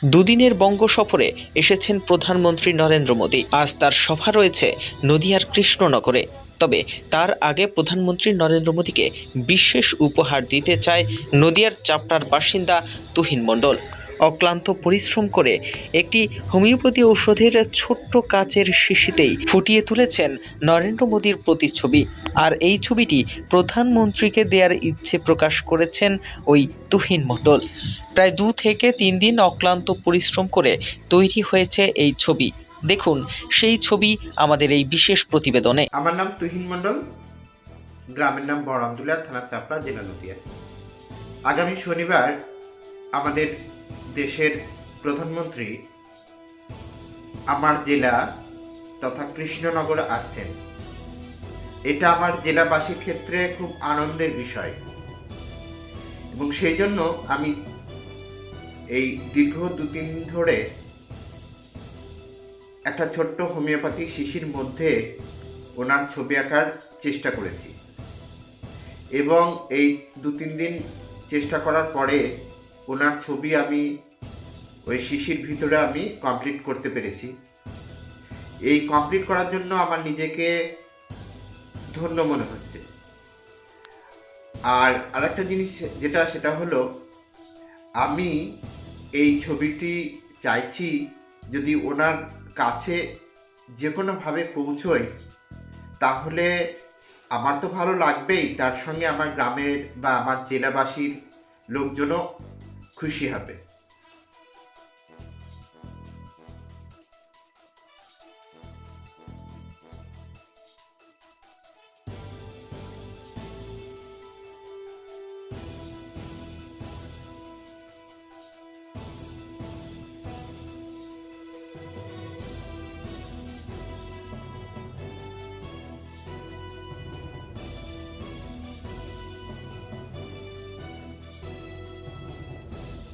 দুদিনের বঙ্গ সফরে এসেছেন প্রধানমন্ত্রী নরেন্দ্র মোদী। আজ তার সভা রয়েছে নদিয়ার কৃষ্ণনগরে। তবে তার আগে প্রধানমন্ত্রী নরেন্দ্র মোদীকে বিশেষ উপহার দিতে চায় নদিয়ার চাপড়ার বাসিন্দা তুহিন মণ্ডল। অক্লান্ত পরিশ্রম করে একটি হোমিওপ্যাথি ঔষধের ছোট্ট কাচের শিশিতেই ফুটিয়ে তুলেছেন নরেন্দ্র মোদীর প্রতিচ্ছবি। আর এই ছবিটি প্রধানমন্ত্রীকে দেওয়ার ইচ্ছে প্রকাশ করেছেন ওই তুহিন মণ্ডল। প্রায় 2 থেকে 3 দিন অক্লান্ত পরিশ্রম করে তৈরি হয়েছে এই ছবি। দেখুন সেই ছবি আমাদের এই বিশেষ প্রতিবেদনে। আমার নাম তুহিন মণ্ডল, গ্রামের নাম বড়ামদুলা, থানা চাপড়া, জেলা নদিয়া। আগামী শনিবার আমাদের দেশের প্রধানমন্ত্রী আমার জেলা তথা কৃষ্ণনগর আসছেন। এটা আমার জেলাবাসীর ক্ষেত্রে খুব আনন্দের বিষয় এবং সেই জন্য আমি এই দীর্ঘ 2-3 দিন ধরে একটা ছোট্ট হোমিওপ্যাথি শিশির মধ্যে ওনার ছবি আঁকার চেষ্টা করেছি এবং এই 2-3 দিন চেষ্টা করার পরে ওনার ছবি আমি ওই শিশির ভিতরে আমি কমপ্লিট করতে পেরেছি। এই কমপ্লিট করার জন্য আমার নিজেকে ধন্য মনে হচ্ছে। আর আরেকটা জিনিস সেটা হলো আমি এই ছবিটি চাইছি যদি ওনার কাছে যে কোনোভাবে পৌঁছই তাহলে আমার তো ভালো লাগবেই, তার সঙ্গে আমার গ্রামের বা আমার জেলাবাসীর লোকজনও খুশি হবে।